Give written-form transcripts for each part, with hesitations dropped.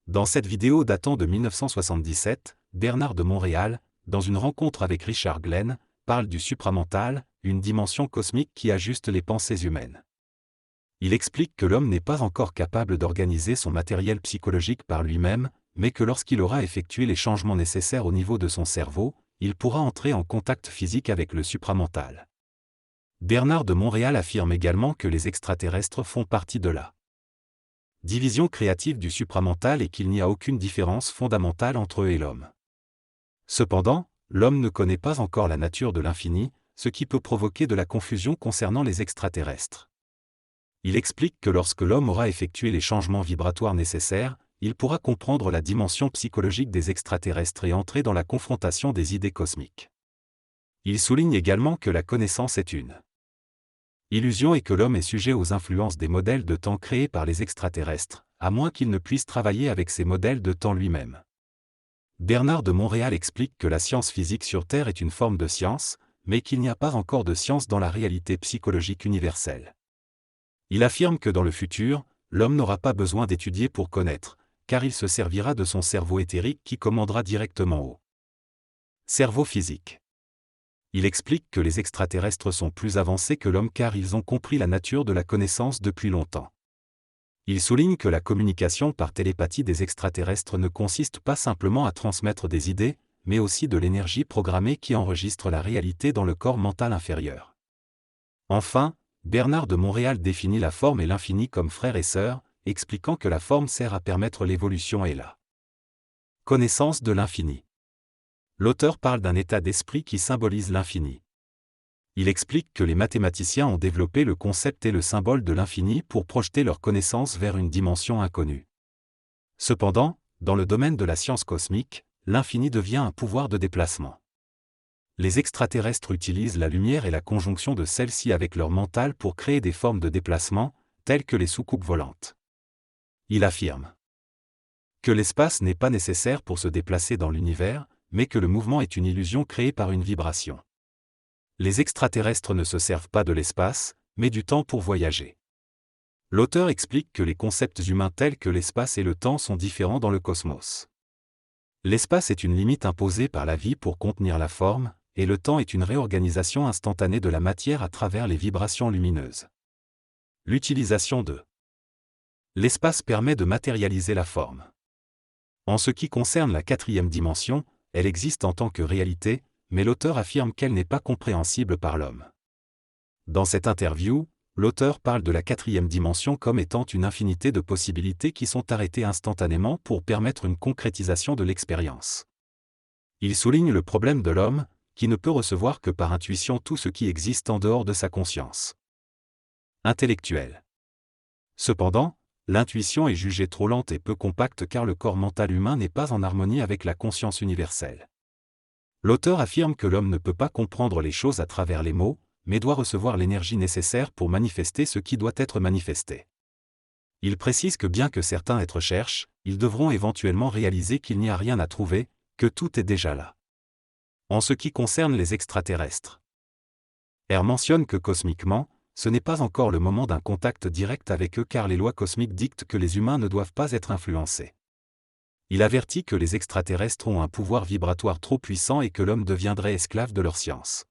Dans cette vidéo datant de 1977, Bernard de Montréal, dans une rencontre avec Richard Glenn, parle du supramental, une dimension cosmique qui ajuste les pensées humaines. Il explique que l'homme n'est pas encore capable d'organiser son matériel psychologique par lui-même, mais que lorsqu'il aura effectué les changements nécessaires au niveau de son cerveau, il pourra entrer en contact physique avec le supramental. Bernard de Montréal affirme également que les extraterrestres font partie de la division créative du supramental et qu'il n'y a aucune différence fondamentale entre eux et l'homme. Cependant, l'homme ne connaît pas encore la nature de l'infini, ce qui peut provoquer de la confusion concernant les extraterrestres. Il explique que lorsque l'homme aura effectué les changements vibratoires nécessaires, il pourra comprendre la dimension psychologique des extraterrestres et entrer dans la confrontation des idées cosmiques. Il souligne également que la connaissance est une illusion et que l'homme est sujet aux influences des modèles de temps créés par les extraterrestres, à moins qu'il ne puisse travailler avec ces modèles de temps lui-même. Bernard de Montréal explique que la science physique sur Terre est une forme de science, mais qu'il n'y a pas encore de science dans la réalité psychologique universelle. Il affirme que dans le futur, l'homme n'aura pas besoin d'étudier pour connaître, car il se servira de son cerveau éthérique qui commandera directement au cerveau physique. Il explique que les extraterrestres sont plus avancés que l'homme car ils ont compris la nature de la connaissance depuis longtemps. Il souligne que la communication par télépathie des extraterrestres ne consiste pas simplement à transmettre des idées, mais aussi de l'énergie programmée qui enregistre la réalité dans le corps mental inférieur. Enfin, Bernard de Montréal définit la forme et l'infini comme frères et sœurs, expliquant que la forme sert à permettre l'évolution et la connaissance de l'infini. L'auteur parle d'un état d'esprit qui symbolise l'infini. Il explique que les mathématiciens ont développé le concept et le symbole de l'infini pour projeter leur connaissance vers une dimension inconnue. Cependant, dans le domaine de la science cosmique, l'infini devient un pouvoir de déplacement. Les extraterrestres utilisent la lumière et la conjonction de celle-ci avec leur mental pour créer des formes de déplacement, telles que les soucoupes volantes. Il affirme que l'espace n'est pas nécessaire pour se déplacer dans l'univers, mais que le mouvement est une illusion créée par une vibration. Les extraterrestres ne se servent pas de l'espace, mais du temps pour voyager. L'auteur explique que les concepts humains tels que l'espace et le temps sont différents dans le cosmos. L'espace est une limite imposée par la vie pour contenir la forme, et le temps est une réorganisation instantanée de la matière à travers les vibrations lumineuses. L'utilisation de l'espace permet de matérialiser la forme. En ce qui concerne la quatrième dimension, elle existe en tant que réalité, mais l'auteur affirme qu'elle n'est pas compréhensible par l'homme. Dans cette interview, l'auteur parle de la quatrième dimension comme étant une infinité de possibilités qui sont arrêtées instantanément pour permettre une concrétisation de l'expérience. Il souligne le problème de l'homme, qui ne peut recevoir que par intuition tout ce qui existe en dehors de sa conscience intellectuelle. Cependant, l'intuition est jugée trop lente et peu compacte car le corps mental humain n'est pas en harmonie avec la conscience universelle. L'auteur affirme que l'homme ne peut pas comprendre les choses à travers les mots, mais doit recevoir l'énergie nécessaire pour manifester ce qui doit être manifesté. Il précise que bien que certains êtres cherchent, ils devront éventuellement réaliser qu'il n'y a rien à trouver, que tout est déjà là. En ce qui concerne les extraterrestres, R mentionne que cosmiquement, ce n'est pas encore le moment d'un contact direct avec eux car les lois cosmiques dictent que les humains ne doivent pas être influencés. Il avertit que les extraterrestres ont un pouvoir vibratoire trop puissant et que l'homme deviendrait esclave de leur science.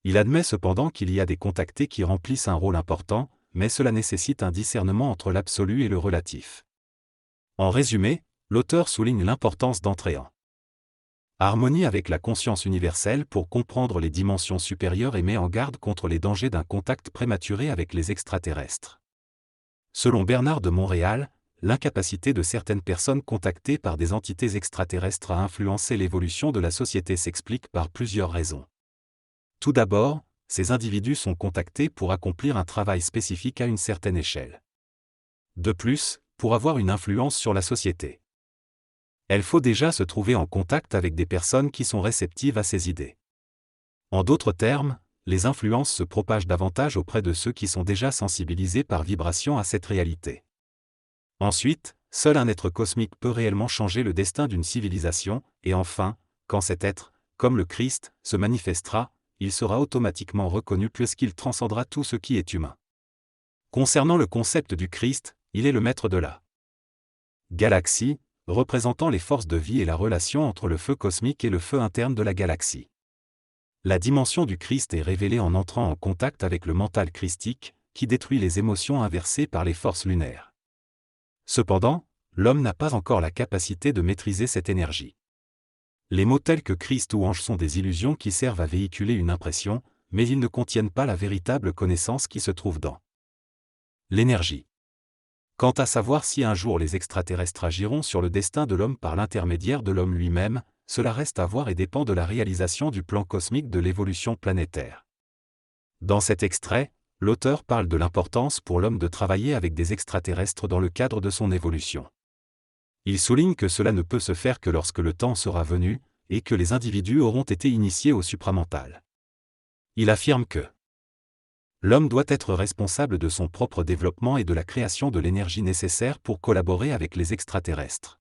Il admet cependant qu'il y a des contactés qui remplissent un rôle important, mais cela nécessite un discernement entre l'absolu et le relatif. En résumé, l'auteur souligne l'importance d'entrer en harmonie avec la conscience universelle pour comprendre les dimensions supérieures et met en garde contre les dangers d'un contact prématuré avec les extraterrestres. Selon Bernard de Montréal, l'incapacité de certaines personnes contactées par des entités extraterrestres à influencer l'évolution de la société s'explique par plusieurs raisons. Tout d'abord, ces individus sont contactés pour accomplir un travail spécifique à une certaine échelle. De plus, pour avoir une influence sur la société, il faut déjà se trouver en contact avec des personnes qui sont réceptives à ces idées. En d'autres termes, les influences se propagent davantage auprès de ceux qui sont déjà sensibilisés par vibration à cette réalité. Ensuite, seul un être cosmique peut réellement changer le destin d'une civilisation, et enfin, quand cet être, comme le Christ, se manifestera, il sera automatiquement reconnu puisqu'il transcendra tout ce qui est humain. Concernant le concept du Christ, il est le maître de la Galaxie, représentant les forces de vie et la relation entre le feu cosmique et le feu interne de la galaxie. La dimension du Christ est révélée en entrant en contact avec le mental christique, qui détruit les émotions inversées par les forces lunaires. Cependant, l'homme n'a pas encore la capacité de maîtriser cette énergie. Les mots tels que Christ ou ange sont des illusions qui servent à véhiculer une impression, mais ils ne contiennent pas la véritable connaissance qui se trouve dans l'énergie. Quant à savoir si un jour les extraterrestres agiront sur le destin de l'homme par l'intermédiaire de l'homme lui-même, cela reste à voir et dépend de la réalisation du plan cosmique de l'évolution planétaire. Dans cet extrait, l'auteur parle de l'importance pour l'homme de travailler avec des extraterrestres dans le cadre de son évolution. Il souligne que cela ne peut se faire que lorsque le temps sera venu, et que les individus auront été initiés au supramental. Il affirme que l'homme doit être responsable de son propre développement et de la création de l'énergie nécessaire pour collaborer avec les extraterrestres.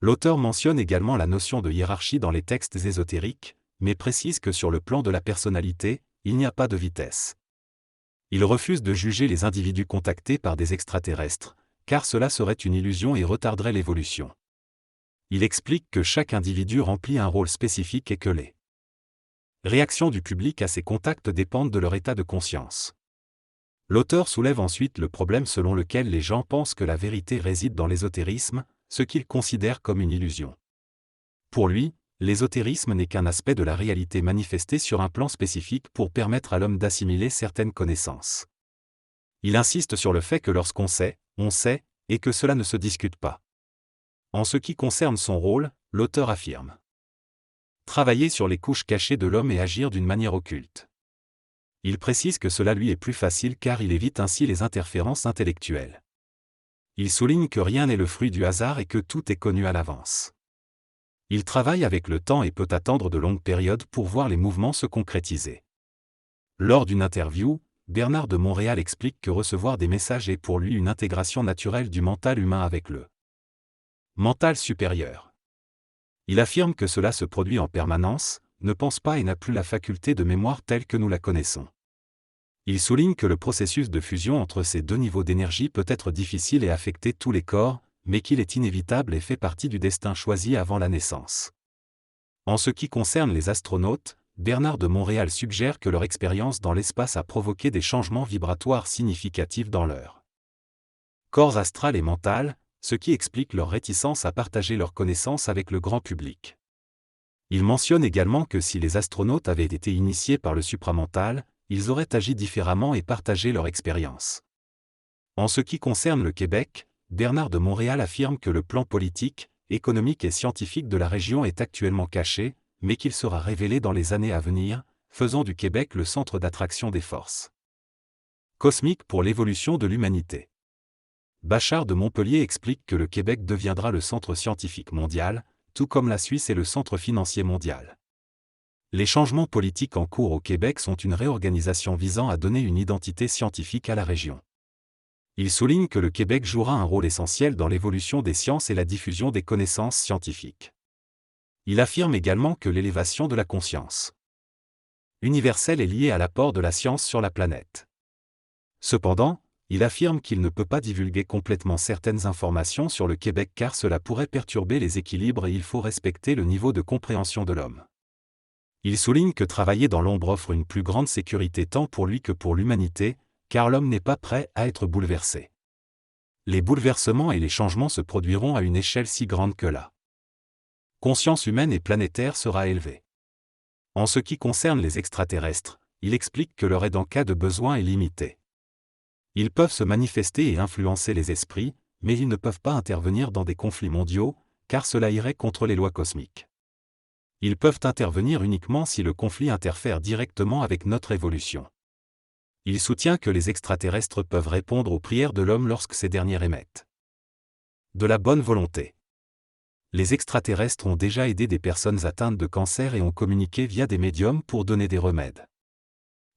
L'auteur mentionne également la notion de hiérarchie dans les textes ésotériques, mais précise que sur le plan de la personnalité, il n'y a pas de vitesse. Il refuse de juger les individus contactés par des extraterrestres, car cela serait une illusion et retarderait l'évolution. Il explique que chaque individu remplit un rôle spécifique et que les réactions du public à ces contacts dépendent de leur état de conscience. L'auteur soulève ensuite le problème selon lequel les gens pensent que la vérité réside dans l'ésotérisme, ce qu'il considère comme une illusion. Pour lui, l'ésotérisme n'est qu'un aspect de la réalité manifestée sur un plan spécifique pour permettre à l'homme d'assimiler certaines connaissances. Il insiste sur le fait que lorsqu'on sait, on sait, et que cela ne se discute pas. En ce qui concerne son rôle, l'auteur affirme travailler sur les couches cachées de l'homme et agir d'une manière occulte. Il précise que cela lui est plus facile car il évite ainsi les interférences intellectuelles. Il souligne que rien n'est le fruit du hasard et que tout est connu à l'avance. Il travaille avec le temps et peut attendre de longues périodes pour voir les mouvements se concrétiser. Lors d'une interview, Bernard de Montréal explique que recevoir des messages est pour lui une intégration naturelle du mental humain avec le mental supérieur. Il affirme que cela se produit en permanence, ne pense pas et n'a plus la faculté de mémoire telle que nous la connaissons. Il souligne que le processus de fusion entre ces deux niveaux d'énergie peut être difficile et affecter tous les corps, mais qu'il est inévitable et fait partie du destin choisi avant la naissance. En ce qui concerne les astronautes, Bernard de Montréal suggère que leur expérience dans l'espace a provoqué des changements vibratoires significatifs dans leur corps astral et mental, ce qui explique leur réticence à partager leurs connaissances avec le grand public. Il mentionne également que si les astronautes avaient été initiés par le supramental, ils auraient agi différemment et partagé leur expérience. En ce qui concerne le Québec, Bernard de Montréal affirme que le plan politique, économique et scientifique de la région est actuellement caché, mais qu'il sera révélé dans les années à venir, faisant du Québec le centre d'attraction des forces cosmiques pour l'évolution de l'humanité. Bachar de Montpellier explique que le Québec deviendra le centre scientifique mondial, tout comme la Suisse est le centre financier mondial. Les changements politiques en cours au Québec sont une réorganisation visant à donner une identité scientifique à la région. Il souligne que le Québec jouera un rôle essentiel dans l'évolution des sciences et la diffusion des connaissances scientifiques. Il affirme également que l'élévation de la conscience universelle est liée à l'apport de la science sur la planète. Cependant, il affirme qu'il ne peut pas divulguer complètement certaines informations sur le Québec car cela pourrait perturber les équilibres et il faut respecter le niveau de compréhension de l'homme. Il souligne que travailler dans l'ombre offre une plus grande sécurité tant pour lui que pour l'humanité, car l'homme n'est pas prêt à être bouleversé. Les bouleversements et les changements se produiront à une échelle si grande que la conscience humaine et planétaire sera élevée. En ce qui concerne les extraterrestres, il explique que leur aide en cas de besoin est limitée. Ils peuvent se manifester et influencer les esprits, mais ils ne peuvent pas intervenir dans des conflits mondiaux, car cela irait contre les lois cosmiques. Ils peuvent intervenir uniquement si le conflit interfère directement avec notre évolution. Il soutient que les extraterrestres peuvent répondre aux prières de l'homme lorsque ces derniers émettent de la bonne volonté. Les extraterrestres ont déjà aidé des personnes atteintes de cancer et ont communiqué via des médiums pour donner des remèdes.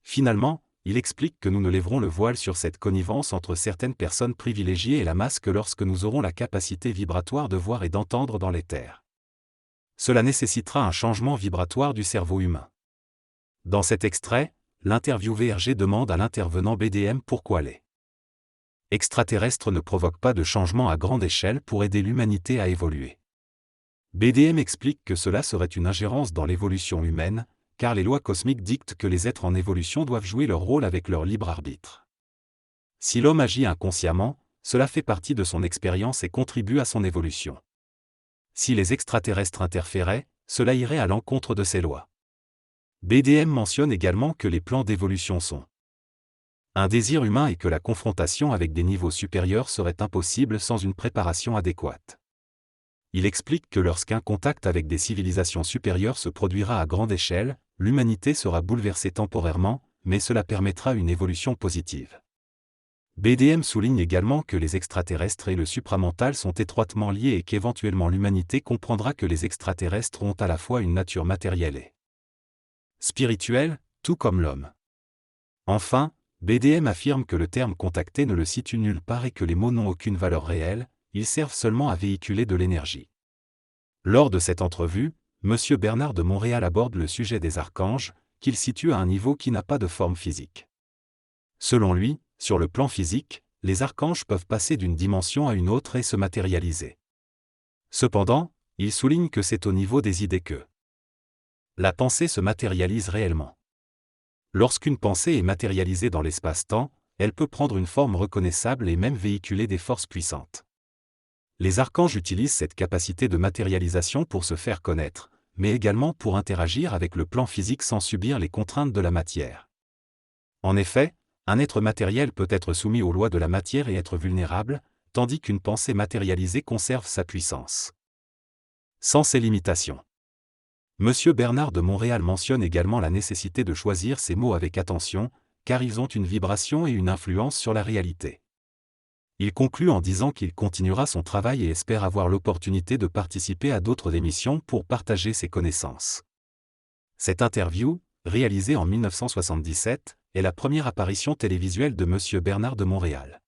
Finalement, il explique que nous ne lèverons le voile sur cette connivence entre certaines personnes privilégiées et la masse que lorsque nous aurons la capacité vibratoire de voir et d'entendre dans l'éther. Cela nécessitera un changement vibratoire du cerveau humain. Dans cet extrait, l'interviewé Hergé demande à l'intervenant BDM pourquoi les extraterrestres ne provoquent pas de changement à grande échelle pour aider l'humanité à évoluer. BDM explique que cela serait une ingérence dans l'évolution humaine, car les lois cosmiques dictent que les êtres en évolution doivent jouer leur rôle avec leur libre arbitre. Si l'homme agit inconsciemment, cela fait partie de son expérience et contribue à son évolution. Si les extraterrestres interféraient, cela irait à l'encontre de ces lois. BDM mentionne également que les plans d'évolution sont un désir humain et que la confrontation avec des niveaux supérieurs serait impossible sans une préparation adéquate. Il explique que lorsqu'un contact avec des civilisations supérieures se produira à grande échelle, l'humanité sera bouleversée temporairement, mais cela permettra une évolution positive. BDM souligne également que les extraterrestres et le supramental sont étroitement liés et qu'éventuellement l'humanité comprendra que les extraterrestres ont à la fois une nature matérielle et spirituelle, tout comme l'homme. Enfin, BDM affirme que le terme contacté ne le situe nulle part et que les mots n'ont aucune valeur réelle, ils servent seulement à véhiculer de l'énergie. Lors de cette entrevue, M. Bernard de Montréal aborde le sujet des archanges, qu'il situe à un niveau qui n'a pas de forme physique. Selon lui, sur le plan physique, les archanges peuvent passer d'une dimension à une autre et se matérialiser. Cependant, il souligne que c'est au niveau des idées que la pensée se matérialise réellement. Lorsqu'une pensée est matérialisée dans l'espace-temps, elle peut prendre une forme reconnaissable et même véhiculer des forces puissantes. Les archanges utilisent cette capacité de matérialisation pour se faire connaître, mais également pour interagir avec le plan physique sans subir les contraintes de la matière. En effet, un être matériel peut être soumis aux lois de la matière et être vulnérable, tandis qu'une pensée matérialisée conserve sa puissance. Sans ces limitations. M. Bernard de Montréal mentionne également la nécessité de choisir ses mots avec attention, car ils ont une vibration et une influence sur la réalité. Il conclut en disant qu'il continuera son travail et espère avoir l'opportunité de participer à d'autres émissions pour partager ses connaissances. Cette interview, réalisée en 1977, est la première apparition télévisuelle de M. Bernard de Montréal.